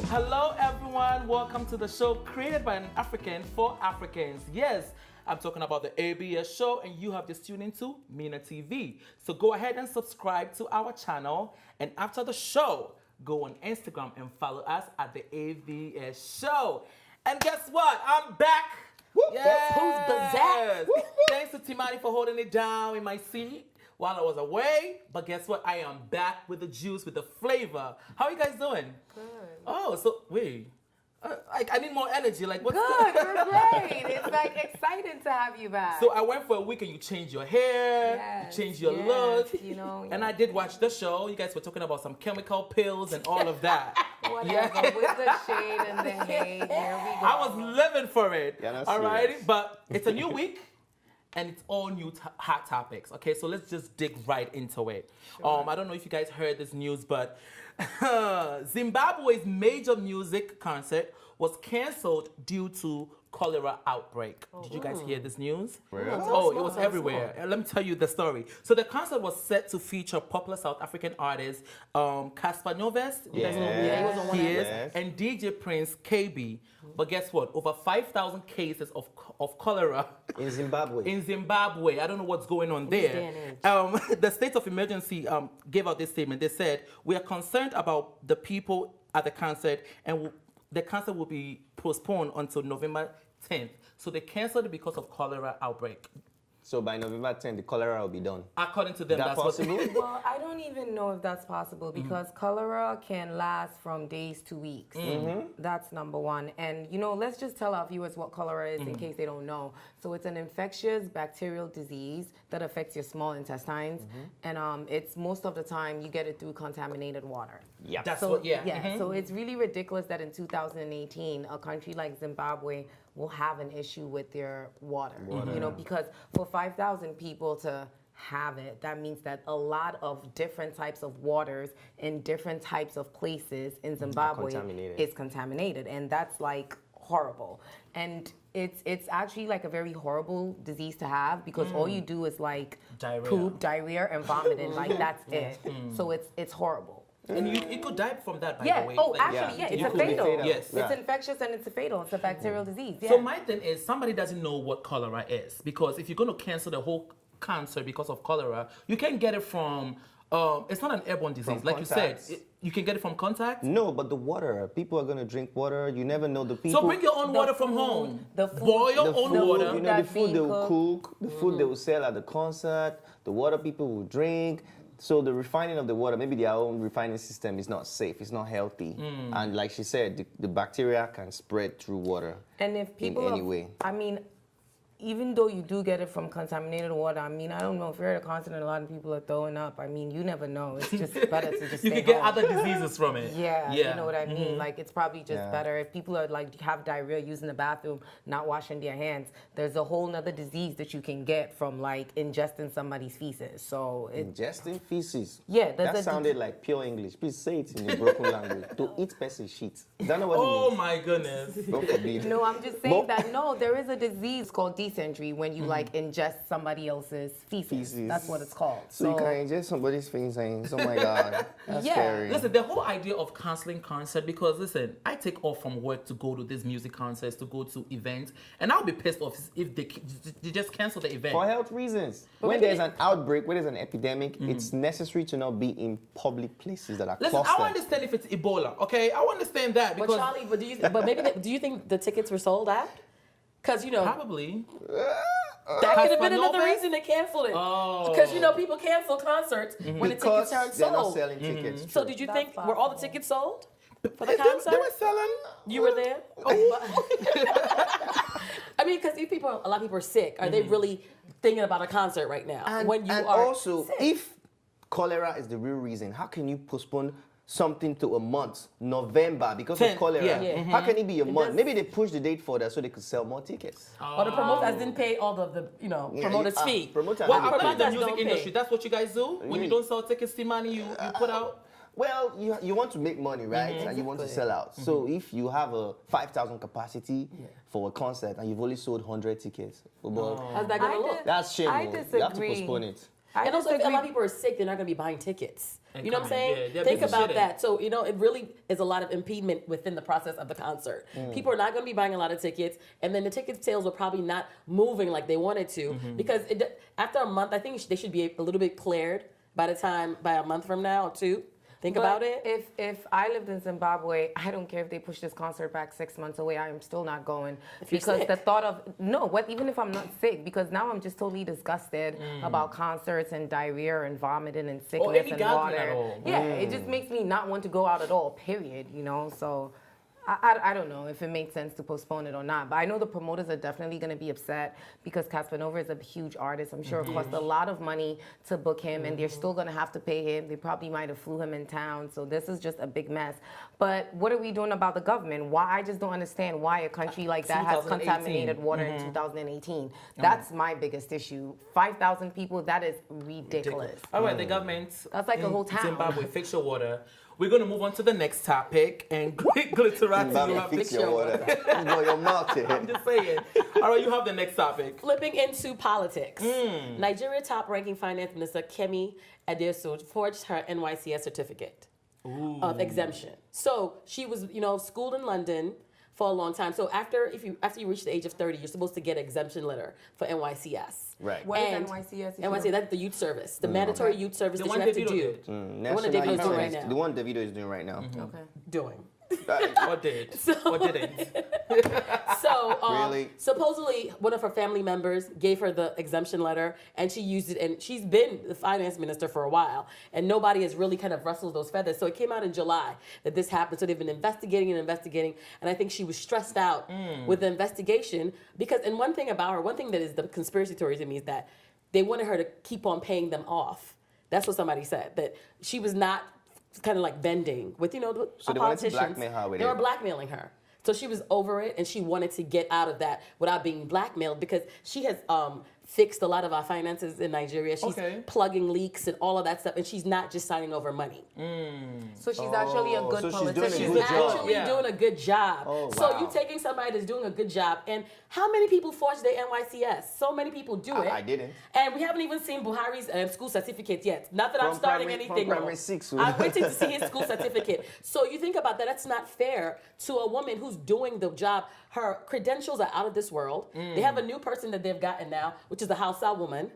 Hello everyone, welcome to the show created by an African for Africans. Yes, I'm talking about the ABS show and you have just tuned into Mina TV. So go ahead and subscribe to our channel, and after the show, go on Instagram and follow us at the ABS show. And guess what? I'm back. Yes. Who's back? Thanks to Timani for holding it down in my seat while I was away. But guess what? I am back with the juice, with the flavor. How are you guys doing? Good. Oh, so wait. I need more energy. Like, what's Good, you're great. It's like exciting to have you back. So I went for a week and you changed your hair, Yes, you changed your yes, look. you know, And yeah. I did watch the show. You guys were talking about some chemical pills and all of that. Whatever, with the shade and the hate, here we go. I was living for it. Yeah, that's all right, serious. but it's a new week. And it's all new hot topics. Okay, so let's just dig right into it. Sure. I don't know if you guys heard this news, but Zimbabwe's major music concert was canceled due to cholera outbreak. Did you guys hear this news? Really? Oh, it was everywhere. Let me tell you the story. So the concert was set to feature popular South African artist Cassper Nyovest. You guys know who Yeah. he was on one he is, Yes. and DJ Prince KB. But guess what? Over 5,000 cases of cholera In Zimbabwe. in Zimbabwe. I don't know what's going on there. day and The state of emergency gave out this statement. They said, we are concerned about the people at the concert, and the concert will be postponed until November 10th. So they canceled it because of cholera outbreak. So by November 10th, the cholera will be done. According to them, That that's possible? what. Well, I don't even know if that's possible because cholera can last from days to weeks. That's number one. And, you know, let's just tell our viewers what cholera is in case they don't know. So it's an infectious bacterial disease that affects your small intestines. And it's most of the time you get it through contaminated water. Yeah. That's So, what, yeah. So it's really ridiculous that in 2018, a country like Zimbabwe will have an issue with their water. You know, because for 5,000 people to have it, that means that a lot of different types of waters in different types of places in Zimbabwe contaminated. is contaminated, and that's like horrible. And it's actually like a very horrible disease to have because all you do is like Diarrhea. poop, diarrhea, and vomiting. Like that's it. So it's horrible. And you could die from that, by Yeah. the way. Oh, Like, actually, yeah. It's You a could be fatal. fatal. Yes. Yeah. It's infectious and it's a fatal. It's a bacterial disease. Yeah. So my thing is, somebody doesn't know what cholera is, because if you're going to cancel the whole concert because of cholera, you can get it from. It's not an airborne disease, like contacts. you said. You can get it from contact. No, but the water. People are going to drink water. You never know the people. So bring your own The water from food, home. the food- Boil your the own food, water. you know, the That's food they being will cook, the food they will sell at the concert, the water people will drink. So the refining of the water, maybe their own refining system is not safe, it's not healthy. And like she said, the bacteria can spread through water. And if people, any way. I mean, even though you do get it from contaminated water, I mean, I don't know if you're at a concert and a lot of people are throwing up. I mean, you never know. It's just better to just You stay can get home. other diseases from it. Yeah, you know what I mean? Like, it's probably just Yeah. better if people are like have diarrhea using the bathroom, not washing their hands. There's a whole nother disease that you can get from like ingesting somebody's feces. So it, Ingesting feces. Yeah, there's that a- sounded like pure English. Please say it in a broken language. To eat person shit. Is that not what it Oh means? my goodness. God forbid. no, I'm just saying But- that no, there is a disease called dysentery when you like ingest somebody else's feces. That's what it's called. So you can ingest somebody's feces. Oh my God. That's Yeah. scary. Listen, the whole idea of canceling concert, because listen, I take off from work to go to these music concerts, to go to events, and I'll be pissed off if they just cancel the event. For health reasons. When there's an outbreak, when there's an epidemic, it's necessary to not be in public places that are Listen, clustered. I understand if it's Ebola, okay? I understand that But because Charlie, do you think the tickets were sold out? Because you know probably. that could have been Cassper another Nyovest? reason they canceled it. Oh. Because you know people cancel concerts when the tickets because aren't they're not sold. selling tickets. So did you That's think were all the possible. tickets sold for the They concert? were selling. You were there. I mean, because a lot of people are sick. Are they really thinking about a concert right now? And, when you and are also, sick? if cholera is the real reason, how can you postpone something to a month, November, because 10th, of cholera? yeah. How can it be a month? does- Maybe they pushed the date for that so they could sell more tickets. or the promoters didn't pay all the promoters fee. Promoters Well, have I to believe pay. the Promoters music don't industry, pay. that's what you guys do? When you don't sell tickets to money, you put out? Well, you want to make money, right? And you want to sell out. So if you have a 5,000 capacity for a concert and you've only sold 100 tickets, well, How's that gonna look? that's shame. I You have to disagree. postpone it. I And also, if a disagree. lot of people are sick, they're not going to be buying tickets. And You know what I'm coming, saying? yeah, they're Think busy about shitting. that. So, it really is a lot of impediment within the process of the concert. People are not going to be buying a lot of tickets, and then the ticket sales are probably not moving like they wanted to because after a month, I think they should be a little bit cleared by a month from now or two. Think about it. If I lived in Zimbabwe, I don't care if they push this concert back 6 months away. I am still not going you're because sick. the thought of even if I'm not sick, because now I'm just totally disgusted about concerts and diarrhea and vomiting and sickness any and gathering water. at all. Yeah, it just makes me not want to go out at all. Period. So. I don't know if it makes sense to postpone it or not, but I know the promoters are definitely going to be upset because Casanova is a huge artist. I'm sure it costs a lot of money to book him, and they're still going to have to pay him. They probably might have flew him in town, so this is just a big mess. But what are we doing about the government? Why? I just don't understand why a country like that has 2018. contaminated water in 2018. That's my biggest issue. 5,000 people, that is ridiculous. All right, the government. That's like a in whole town. Zimbabwe, fix your water. We're going to move on to the next topic. And Glitterati, Zimbabwe, you have fix fix your water. You know your mouth here. I'm just saying. All right, you have the next topic. Flipping into politics. Nigeria top-ranking finance minister Kemi Adeosun forged her NYCS certificate of exemption. So she was, schooled in London for a long time. So after you reach the age of 30, you're supposed to get an exemption letter for NYCS. Right. What is And NYCS? NYCS, that's the youth service, the mandatory youth service The that one you have to Davido do. did. The one that National Davido's Youth doing right Service. now. The one Davido is doing right now. Okay. Doing. Or did. Or didn't. So Really? supposedly one of her family members gave her the exemption letter and she used it, and she's been the finance minister for a while and nobody has really kind of rustled those feathers. So it came out in July that this happened. So they've been investigating and I think she was stressed out with the investigation because, and one thing that is the conspiracy theory to me is that they wanted her to keep on paying them off. That's what somebody said, that she was not kind of like bending with, So they wanted to politicians. blackmail her with They it. were blackmailing her. So she was over it and she wanted to get out of that without being blackmailed because she has fixed a lot of our finances in Nigeria. She's plugging leaks and all of that stuff, and she's not just signing over money. So she's actually a good so she's doing a politician. She's good job. actually doing a good job. Oh, So wow. you taking somebody that's doing a good job, and how many people forge their NYCS? So many people do it. I didn't. And we haven't even seen Buhari's school certificate yet. Not that I'm From starting primary- anything. from primary wrong. 6. I'm waiting to see his school certificate. So you think about that. That's not fair to a woman who's doing the job. Her credentials are out of this world. They have a new person that they've gotten now, which is a Hausa woman,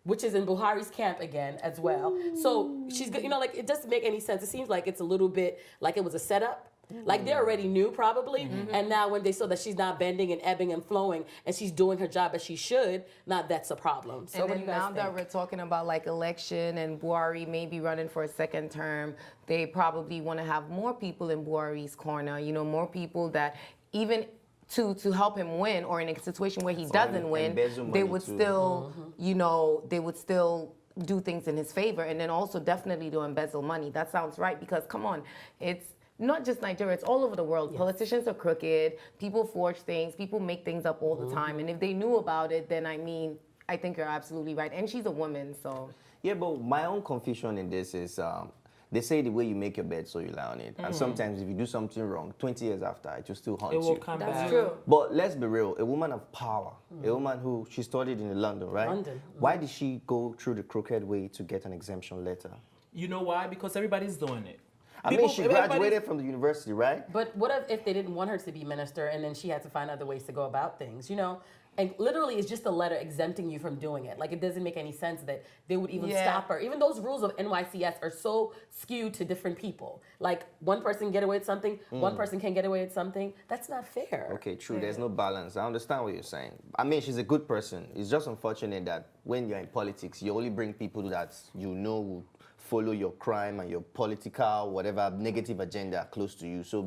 which is in Buhari's camp again as well. So she's good. It doesn't make any sense. It seems like it's a little bit like it was a setup. Like they already knew probably, and now when they saw that she's not bending and ebbing and flowing, and she's doing her job as she should, now that's a problem. So And what do then you guys now think? that we're talking about like election and Buhari may be running for a second term, they probably want to have more people in Buhari's corner. More people that even to help him win, or in a situation where he doesn't win, embezzle they money would too. still, they would still do things in his favor, and then also definitely to embezzle money. That sounds right, because come on, it's not just Nigeria, it's all over the world. Yes. Politicians are crooked, people forge things, people make things up all the time, and if they knew about it, then I think you're absolutely right. And she's a woman, so. Yeah, but my own confusion in this is they say the way you make your bed, so you lie on it. And sometimes if you do something wrong, 20 years after, it will still haunt It will you. come That's back. true. But let's be real, a woman of power, a woman who, she studied in London, right? London. Why did she go through the crooked way to get an exemption letter? You know why? Because everybody's doing it. I mean, she graduated from the university, right? But what if they didn't want her to be minister, and then she had to find other ways to go about things, And literally, it's just a letter exempting you from doing it. Like, it doesn't make any sense that they would even stop her. Even those rules of NYCS are so skewed to different people. Like, one person can get away with something, one person can't get away with something. That's not fair. Okay, true. There's no balance. I understand what you're saying. I mean, she's a good person. It's just unfortunate that when you're in politics, you only bring people that will follow your crime and your political, whatever negative agenda close to you. So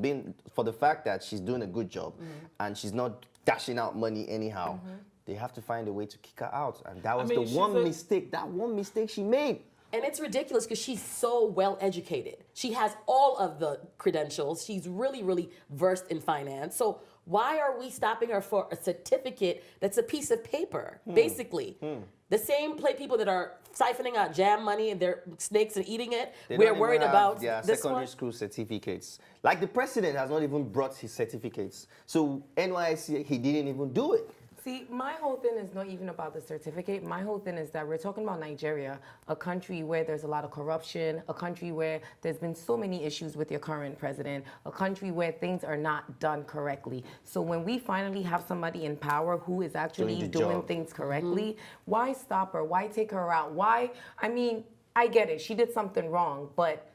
for the fact that she's doing a good job and she's not dashing out money anyhow, they have to find a way to kick her out. And that was that one mistake she made. And it's ridiculous because she's so well educated. She has all of the credentials. She's really, really versed in finance. So why are we stopping her for a certificate that's a piece of paper, basically? The same people that are siphoning out jam money and they're snakes and eating it, we're worried about their this secondary one. school certificates. Like the president has not even brought his certificates. So NYC, he didn't even do it. See, my whole thing is not even about the certificate. My whole thing is that we're talking about Nigeria, a country where there's a lot of corruption, a country where there's been so many issues with your current president, a country where things are not done correctly. So when we finally have somebody in power who is actually doing things correctly, why stop her? Why take her out? Why? I mean, I get it. She did something wrong, but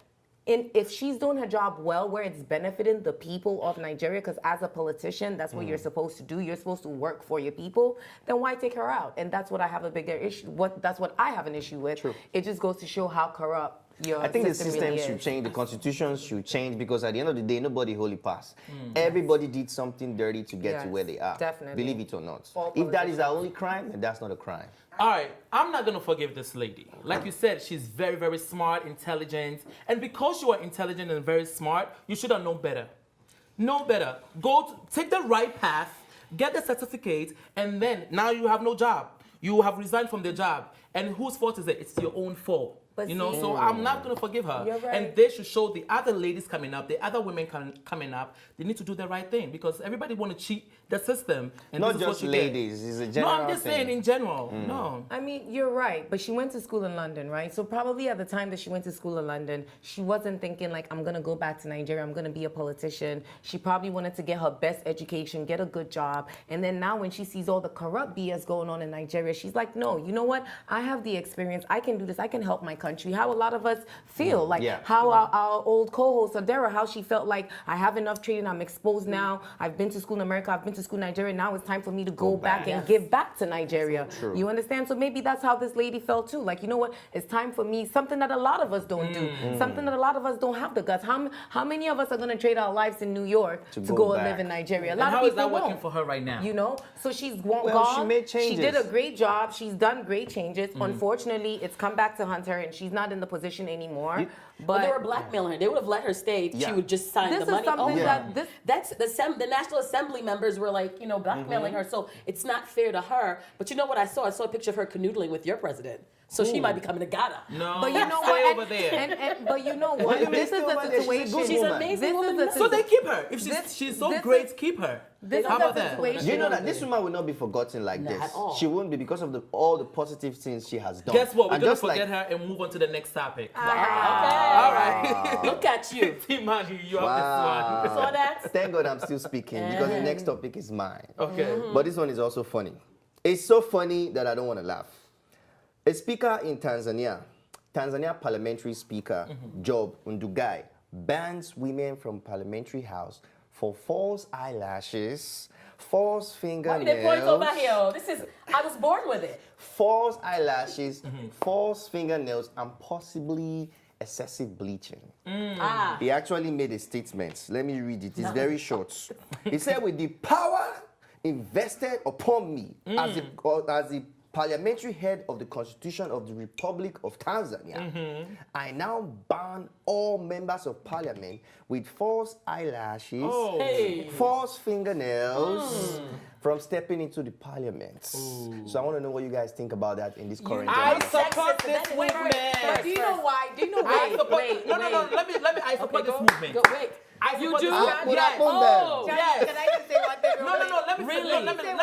if she's doing her job well, where it's benefiting the people of Nigeria, because as a politician, that's what you're supposed to do. You're supposed to work for your people. Then why take her out? And that's what I have a bigger issue. That's what I have an issue with. True. It just goes to show how corrupt your I think the system system really should is. change, the constitution should change, because at the end of the day, nobody wholly passed. Everybody did something dirty to get to where they are. Definitely. Believe it or not. All If that is politicians. our only crime, then that's not a crime. All right, I'm not gonna forgive this lady. Like you said, she's very, very smart, intelligent, and because you are intelligent and very smart, you should have known better. Know better. Take the right path, get the certificate, and then now you have no job. You have resigned from the job, and whose fault is it? It's your own fault. But You know, see- so I'm not gonna forgive her. You're right. And they should show the other ladies coming up, the other women coming up, they need to do the right thing because everybody want to cheat the system. And Not this is what just you get. ladies, it's a No, general I'm just thing. saying in general. No. I mean, you're right, but she went to school in London, right? So probably at the time that she went to school in London, she wasn't thinking like, I'm gonna go back to Nigeria, I'm gonna be a politician. She probably wanted to get her best education, get a good job. And then now when she sees all the corrupt BS going on in Nigeria, she's like, no, you know what? I have the experience, I can do this, I can help my country. How a lot of us feel, like Yeah. how our old co-host, Adara, how she felt like, I have enough training, I'm exposed now, I've been to school in America, I've been to school in Nigeria, now it's time for me to go back and give back to Nigeria. You understand? So maybe that's how this lady felt too. Like, you know what? It's time for me, something that a lot of us don't do, something that a lot of us don't have the guts. How many of us are going to trade our lives in New York to go and live in Nigeria? A And lot how of is people that working won't. for her right now? You know, so she's Well, she made She did changes. a great job. She's done great changes. Unfortunately, it's come back to hunt her, and she's not in the position anymore. But they But were blackmailing her. They would have let her stay. She Yeah. would just sign This the is money. something That's the National Assembly members were like, blackmailing her. So it's not fair to her. But you know what I saw? I saw a picture of her canoodling with your president. So she might be coming to Ghana. No, But you know stay what? over there. But you know what? Why do This they is stay over the there? She's a situation. good She's woman. amazing. This is woman. the So they keep her. If This- she's so this great, is- keep her. This How is the about that? situation. You know that this woman will not be forgotten like Not this. at all. She won't be because of all the positive things she has done. Guess what? We're And gonna just like- forget her and move on to the next topic. Okay. All right. Look at you. Imagine you have Wow. this Saw that? Thank God I'm still speaking because the next topic is mine. one. Okay. But this one is also funny. It's so funny that I don't want to laugh. A speaker in Tanzania parliamentary speaker, Job Ndugai, bans women from parliamentary house for false eyelashes, false Why did they point over fingernails, here? I was born with it. false eyelashes, false fingernails, and possibly excessive bleaching. Ah. He actually made a statement. Let me read it. It's very short. He said, with the power invested upon me as the parliamentary head of the Constitution of the Republic of Tanzania, I now ban all members of parliament with false eyelashes, Hey. false fingernails from stepping into the parliament. So I want to know what you guys think about that in this current I generation. support this Wait, wait, movement. wait. Do you know why? Do you know I why? support. No. Let me. I support this movement. Wait. I You support do? this movement. What Yes. happened Oh. then? Yes. Can I just say one thing? real quick? No. Let me Really? let me Let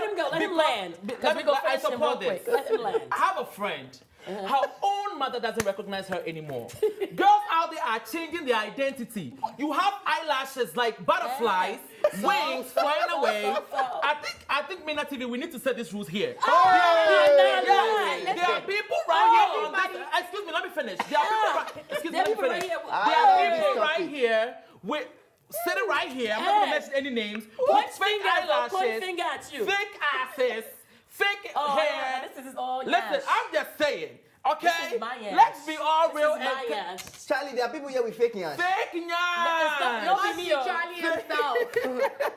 him go. Let him land. Because we go I finish him real support quick. this. Let him land. I have a friend. Her own mother doesn't recognize her anymore. Girls out there are changing their identity. You have eyelashes like butterflies, wings flying away. I think Mina TV, we need to set these rules here. There are people right here on this. Excuse me, let me finish. There are people right. Excuse me, let me There are finish. people There right are here. people right here with sitting right here. I'm not gonna mention any names. Point with fake finger at you. Point eyelashes, finger at you. fake asses, fake Oh, hair. yeah, this is all Listen, yash. I'm just saying, okay? This is my yash. Let's be all This real is my and yash. Charlie, there are people here with fake hands. fake No, yash. be me, oh. Charlie himself.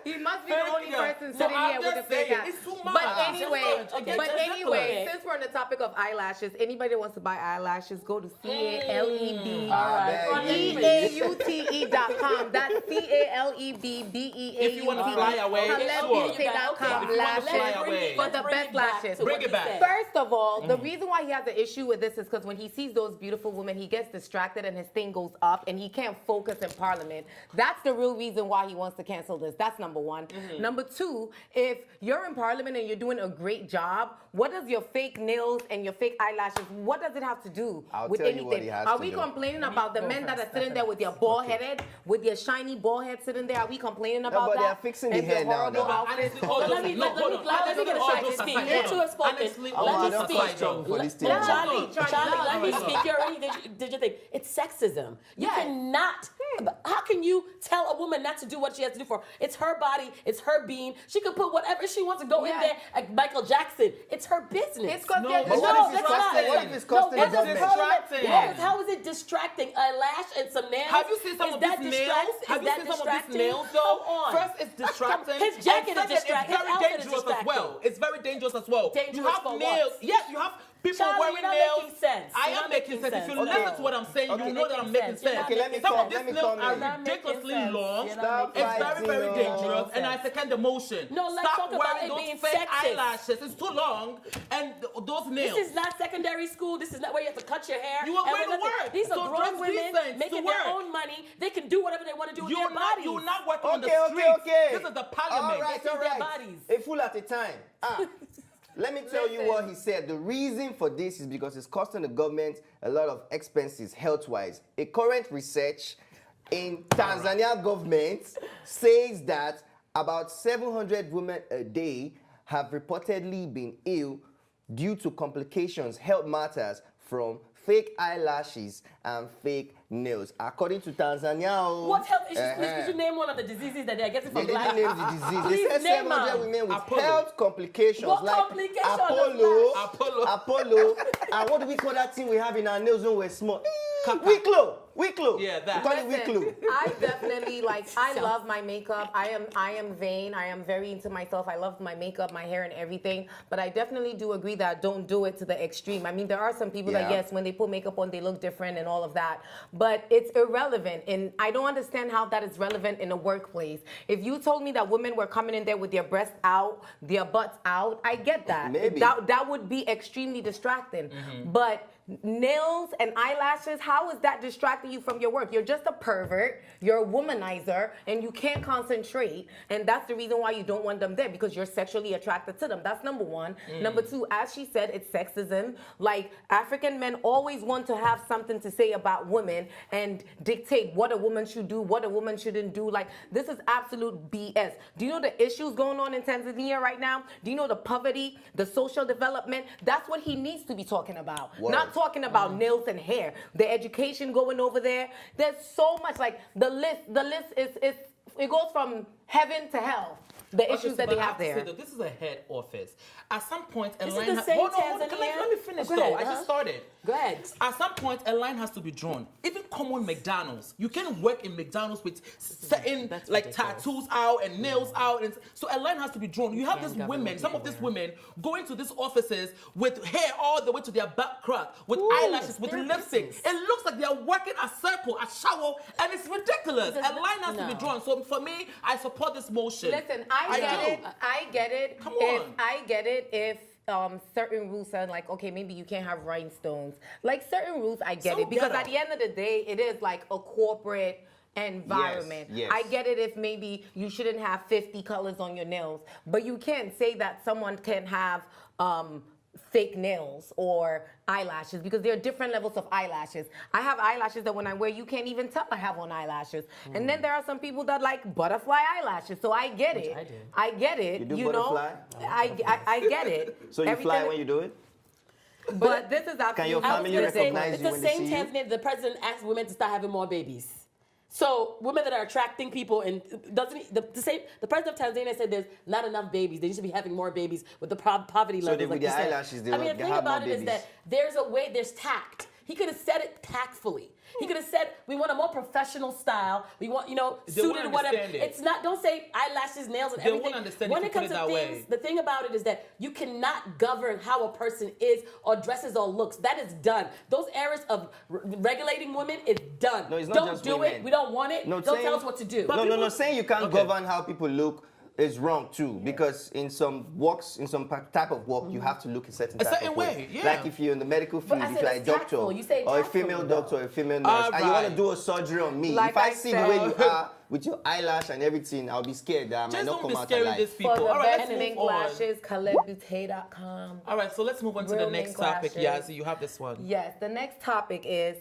He must be the Fake only yash. person No, sitting I'm here with just a fake saying, ass. it's too much. But anyway, Okay, but just anyway, okay. since we're on the topic of eyelashes, anybody that wants to buy eyelashes, go to CALEB. EAUTE.com. That's CALEBBEAUTE. If you wanna fly away, sure. CalebBeauty.com If you wanna fly lashes away. for the best lashes. Bring it back. First of all, the reason why he has an issue with this is because when he sees those beautiful women, he gets distracted and his thing goes up and he can't focus in Parliament. That's the real reason why he wants to cancel this. That's number one. Number two, if you're in Parliament and you're doing a great job, what does your fake nails and your fake eyelashes, what does it have to do with tell you what anything? he has Are to we do. complaining about the men that are sitting there with their bald headed, with their shiny bald head sitting there? Are we complaining about but that? they are fixing the And their hair now, horrible though. outfits? Let me get a shot to speak. You're too spoken. Let me speak. Charlie, let me speak. You already did your thing. It's sexism. You cannot. How can you tell a woman not to do what she has to do for her? It's her body. It's her being. She can put whatever she wants to go in there. Like Michael Jackson. It's her business. It's because What if it's costing the government? Yes, how is it distracting? A lash and some nails. Have you seen some of these nails? Have you seen some of these nails though? Come on. First, it's distracting. His jacket and is second, distracting. It's very dangerous as well. It's very dangerous as well. You have nails. Yes, you have people Charlie, wearing you're not nails. making sense. I You're am not making sense. If you listen to what I'm saying, you know that I'm making sense. Okay, let me Some come- of let these me nails come are in. ridiculously long. Stop It's very, fighting, very no. dangerous. And I second the motion. No, let's Stop talk about wearing it those being fake sexist. eyelashes. It's too long. And those nails. This is not secondary school. This is not where you have to cut your hair. You are and going we're to not- work. These are So grown dress women decent making to their work. own money. They can do whatever they want to do with their bodies. You're not working on the Okay, streets. This is the parliament. All right, This is all their right. bodies. A fool at a time. Let me tell you what he said. The reason for this is because it's costing the government a lot of expenses health-wise. A current research in Tanzania government says that about 700 women a day have reportedly been ill due to complications, health matters from fake eyelashes and fake nails. According to Tanzania. What health issues? Please, could you name one of the diseases that they are getting They from didn't black? name the disease. They Please said name 700 them. women with Apollo. health complications What like complication does Apollo. And what do we call that thing we have in our nails when we're small? Wicklow. Yeah, that. We call it Listen, Wicklow. I definitely I love my makeup. I am vain. I am very into myself. I love my makeup, my hair, and everything. But I definitely do agree that don't do it to the extreme. I mean, there are some people that yes, when they put makeup on, they look different and all of that. But it's irrelevant, and I don't understand how that is relevant in a workplace. If you told me that women were coming in there with their breasts out, their butts out, I get that. Maybe. That would be extremely distracting. But nails and eyelashes, how is that distracting you from your work? You're just a pervert, you're a womanizer, and you can't concentrate. And that's the reason why you don't want them there, because you're sexually attracted to them. That's number one. Number two, as she said, it's sexism. Like, African men always want to have something to say about women and dictate what a woman should do, what a woman shouldn't do. Like, this is absolute BS. Do you know the issues going on in Tanzania right now? Do you know the poverty, the social development? That's what he needs to be talking about. Word. Not talking about nails and hair. The education going over there. There's so much, like, the list is it goes from heaven to hell. The issues that they have there. This is a head office. At some point, a This line is the same Tanzania. let me finish Go though. ahead, I just started. Go ahead. At some point, a line has to be drawn. Even common McDonald's, you can work in McDonald's with certain That's like ridiculous. tattoos out and nails out, and so a line has to be drawn. You have these women, some of these women, going to these offices with hair all the way to their back crack, with eyelashes, with they're lipstick. business. It looks like they are working a circle, a shower, and it's ridiculous. Because A line has to be no. drawn. So for me, I support this motion. Listen, I get it. Come If on. I get it if certain rules are like, okay, maybe you can't have rhinestones. Like, certain rules, I get So it. Because ghetto. at the end of the day, it is like a corporate environment. Yes. I get it if maybe you shouldn't have 50 colors on your nails, but you can't say that someone can have fake nails or eyelashes, because there are different levels of eyelashes. I have eyelashes that when I wear, you can't even tell I have on eyelashes. And then there are some people that like butterfly eyelashes. So I get it. I do. I get it. You do know, butterfly? I get it. So you fly Everything- when you do it? But this is absolutely. your I was family gonna say, recognize it's you the when they same see you? Tanzania. The president asked women to start having more babies. So women that are attracting people and the president of Tanzania said there's not enough babies. They need to be having more babies with the poverty So levels. they- with like you their said. eyelashes, they I mean, will the thing have about more it is babies. that there's a way. There's tact. He could have said it tactfully. He could have said, we want a more professional style. We want, They won't suited, whatever. understand it. It's not, don't say eyelashes, nails, and They everything. won't understand when if it you put comes it to that things, way. the thing about it is that you cannot govern how a person is or dresses or looks. That is done. Those eras of regulating women is done. No, it's not don't just do women. it. We don't want it. No, don't saying- tell us what to do. No, saying you can't govern how people look. is wrong too, because in some works, in some type of work, you have to look a certain type certain of way, yeah. Like if you're in the medical field, I if said you're a it's doctor, tactful. You say or a tactful, female though. doctor, or a female nurse, and you want to Alright. do a surgery on me, Like if I I see the way said- you are with your eyelash and everything, I'll be scared that I might Just not don't come be out scaring alive. these people. For the All right, best let's mink move on. lashes, ColebBoutte.com. All right, so let's move on to the Real next mink topic. lashes. Yeah, so you have this one. Yes, the next topic is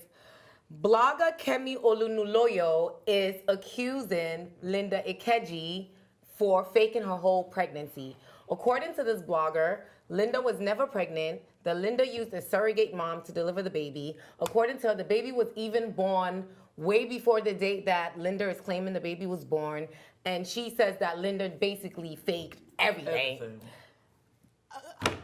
blogger Kemi Olunuloyo is accusing Linda Ikeji for faking her whole pregnancy. According to this blogger, Linda was never pregnant. The Linda used a surrogate mom to deliver the baby. According to her, the baby was even born way before the date that Linda is claiming the baby was born. And she says that Linda basically faked everything. Everything.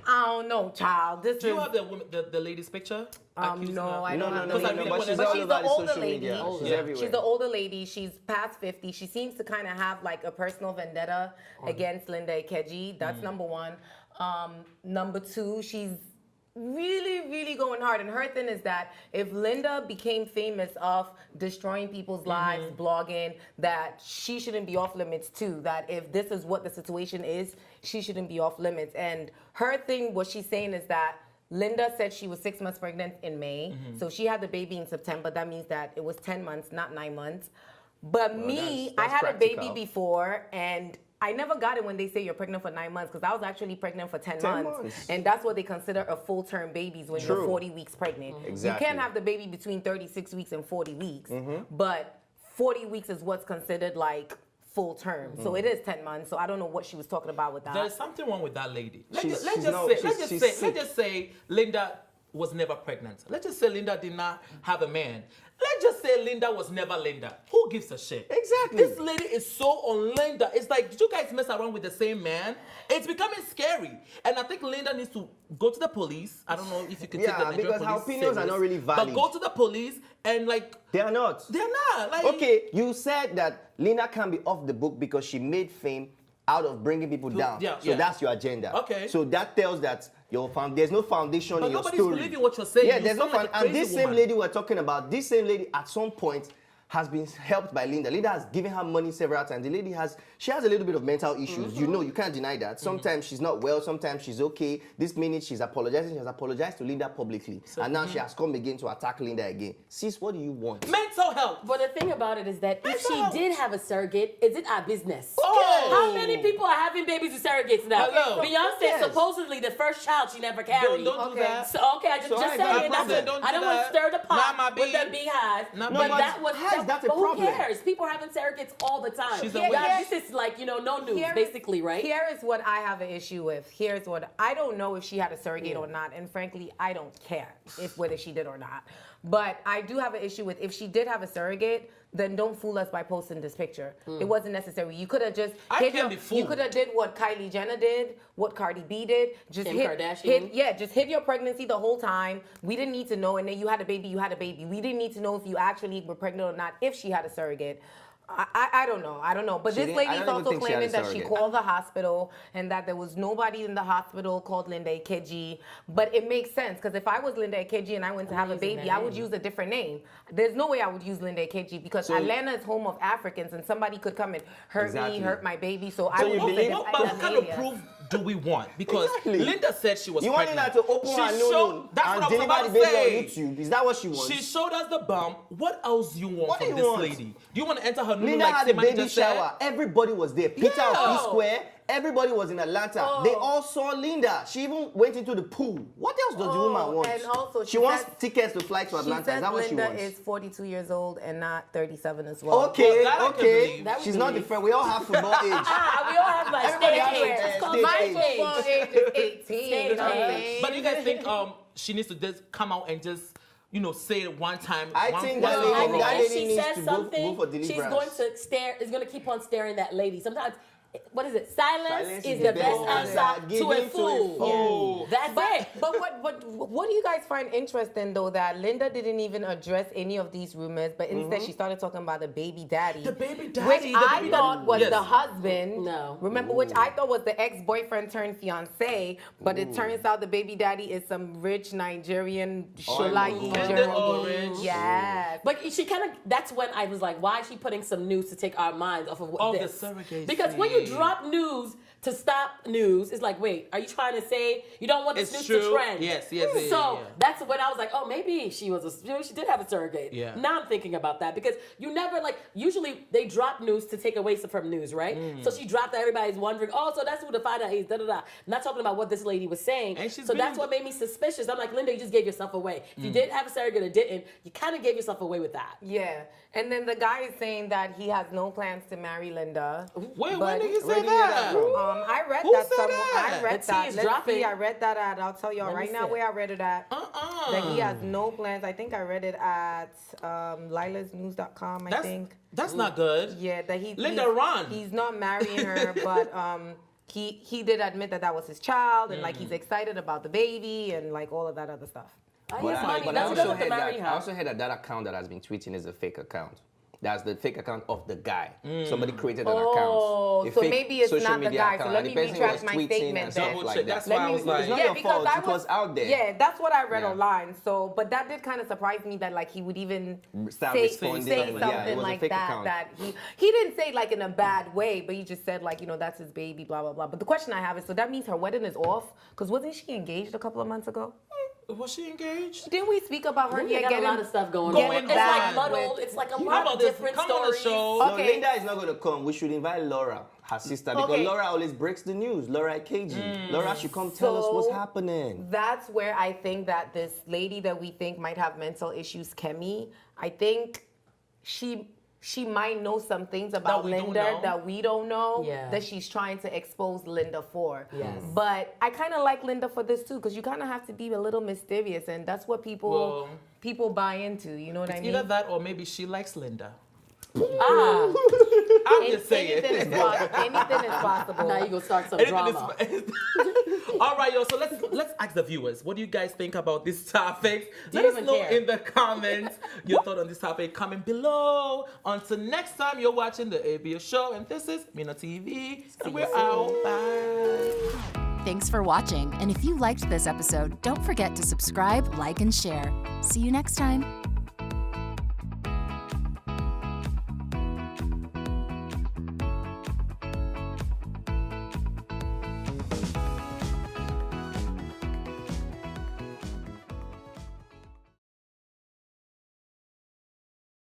I don't know, child. This Do you is have the lady's picture? Accusing no, her? I don't have the Because I lady. really but wanna she's know. all she's over the the older social lady. media. She's Yeah. everywhere. She's the older lady. She's past 50. She seems to kind of have like a personal vendetta against Linda Ikeji. That's number one. Number two, she's really going hard. And her thing is that if Linda became famous of destroying people's lives, blogging, that she shouldn't be off limits too. That if this is what the situation is, she shouldn't be off limits. And her thing, what she's saying is that Linda said she was 6 months pregnant in May. So she had the baby in September. That means that it was 10 months, not 9 months. But me, that's I had a practical. baby before, and I never got it when they say you're pregnant for 9 months, because I was actually pregnant for 10 months. months. And that's what they consider a full-term babies when you're True. 40 weeks pregnant. Exactly. You can't have the baby between 36 weeks and 40 weeks. But 40 weeks is what's considered like full term. So it is 10 months. So I don't know what she was talking about with that. There's something wrong with that lady. Let's She's just say Linda was never pregnant. Let's just say Linda did not have a man. Let's just say Linda was never Linda. Who gives a shit? Exactly. This lady is so on Linda. It's like, did you guys mess around with the same man? It's becoming scary. And I think Linda needs to go to the police. I don't know if you can take the Yeah, Nigerian because police her opinions are serious, not really valid. But go to the police and like, They are not. they're not. Like, Okay, you said that Linda can be off the book because she made fame out of bringing people down. yeah, So yeah. that's your agenda. Okay. So that tells that there's no foundation But in your nobody's story. believing what you're saying. Yeah, You there's no sound like a foundation. And crazy this same woman. lady we're talking about, this same lady at some point has been helped by Linda. Linda has given her money several times. The lady has a little bit of mental issues. You know, you can't deny that. Sometimes she's not well, sometimes she's okay. This minute she's apologizing. She has apologized to Linda publicly. And now she has come again to attack Linda again. Sis, what do you want? mental health. But the thing about it is that if Mental she health. did have a surrogate, is it our business? Oh. How many people are having babies with surrogates now? Hello. Beyonce, Yes. supposedly the first child she never carried. Don't do that. So okay, I just So I saying got a that's problem. it. Don't I do don't want that. to stir the pot Not my with the bee. beehive. Not But my that bee. was How is that a but who problem? cares? People are having surrogates all the time. She's a Yeah, witness. this is like no news, Here- basically, right? Here is what I have an issue with. Here's what I don't know if she had a surrogate or not, and frankly, I don't care if whether she did or not. But I do have an issue with if she did have a surrogate, then don't fool us by posting this picture. It wasn't necessary. You could have just I can't be fooled. You could have did what Kylie Jenner did, what Cardi B did. Just Kim hid, Kardashian. just hid your pregnancy the whole time. We didn't need to know, and then you had a baby. You had a baby. We didn't need to know if you actually were pregnant or not. If she had a surrogate. I don't know. But She this didn't- I lady's don't even also think she had claiming a that she surrogate. called the hospital and that there was nobody in the hospital called Linda Ikeji. But it makes sense because if I was Linda Ikeji and I went to have a using baby, that I would name. use a different name. There's no way I would use Linda Ikeji because Atlanta is home of Africans and somebody could come and hurt Exactly. me, hurt my baby. So I So would you use believe- a What, different what kind of alias. proof do we want? Because Exactly. Linda said she was You want pregnant. Linda to open She her showed- no That's and what I was deliver about the to baby say. on YouTube? Is that what she wants? She showed us the bump. What else do you want What do from you this want? lady? Do you want to enter her new Linda like had a Simani baby just said? shower. Everybody was there. Peter Yeah. of P-Square. Everybody was in Atlanta. Oh. They all saw Linda. She even went into the pool. What else does the woman want? and also she she wants said- tickets to fly to She Atlanta. Is says that what she Linda wants? is 42 years old and not 37 as well. Okay, Well, that I can okay. believe. That we She's not believe. different. We all have football age. We all have like Everybody stage has age. a- It's called stage stage age. age. Football age is 18. Stage you know what I'm age. saying? But do you guys think she needs to just come out and just say it one time? I one, think one that thing lady- wrong? that if lady she needs says to go something, for she's deliverance. going to stare. Is going to keep on staring that lady. Sometimes, what is it? Silence is is the best answer to Giving a fool. Oh. That's it. But what do you guys find interesting though that Linda didn't even address any of these rumors, but instead she started talking about the baby daddy. The baby daddy, which the I baby thought daddy. was Yes. the husband. No. Remember, which I thought was the ex-boyfriend turned fiance, but it turns out the baby daddy is some rich Nigerian Sholagi And the journey. orange. Yes. But she kind of, that's when I was like, why is she putting some news to take our minds off of what Of this? the surrogacy. Because when you you drop news to stop news, it's like, wait, are you trying to say you don't want this It's news true. to trend? Yes, So that's when I was like, oh, maybe she did have a surrogate. Yeah. Now I'm thinking about that because you never usually they drop news to take away from news, right? So she dropped that everybody's wondering, oh, so that's who the 5 is, Not talking about what this lady was saying. And she's so being- that's what made me suspicious. I'm like, Linda, you just gave yourself away. If you did have a surrogate or didn't, you kind of gave yourself away with that. Yeah. And then the guy is saying that he has no plans to marry Linda. Wait, when But- did you Where say did you hear that that? from? I read Who that said somewhere. that? I read The that. tea is Let's dropping. see. I read that at. I'll tell y'all Let me right now see. where I read it at. That he has no plans. I think I read it at lilasnews.com. I think. That's not good. Yeah, that Linda, run. He's not marrying her, but he did admit that was his child, and he's excited about the baby and all of that other stuff. I But, guess money. I That's also enough to heard marry that. her. I also heard that account that has been tweeting is a fake account. That's the fake account of the guy. Somebody created an account. A So fake maybe it's social not the media guy. So account, let and me the person retract was my tweeting statement and stuff then. Double like check. that. That's why I was like, It's not your fault. It was out there. Yeah, that's what I read Yeah. online. So, but that did kind of surprise me that he would even Start say responding something and, yeah, it was a like fake that. account. That he didn't say in a bad way, but he just said that's his baby, blah blah blah. But the question I have is, so that means her wedding is off? Because wasn't she engaged a couple of months ago? Was she engaged? Didn't we speak about her? Linda got a lot of stuff going Going on. It's on. muddled. It's a How lot about of this? different Come on the stories. show. No, Okay. Linda is not going to come. We should invite Laura, her sister, because Okay. Laura always breaks the news. Laura Ikeji. Laura should come tell us what's So- happening. That's where I think that this lady that we think might have mental issues, Kemi, I think she might know some things about we don't Linda know. that we don't know, Yeah. that she's trying to expose Linda for. Yes. But I kind of like Linda for this too, because you kind of have to be a little mysterious, and that's what people buy into. You know what I mean? Either that or maybe she likes Linda. Ah, I'm just saying. Anything is possible. now you gonna start some Anything drama. is- All right, yo. So let's ask the viewers. What do you guys think about this topic? Let you us even know care? in the comments your thought on this topic. Comment below. Until next time, you're watching the ABS show, and this is Mina TV, and we're out. Bye. Thanks for watching, and if you liked this episode, don't forget to subscribe, like, and share. See you next time.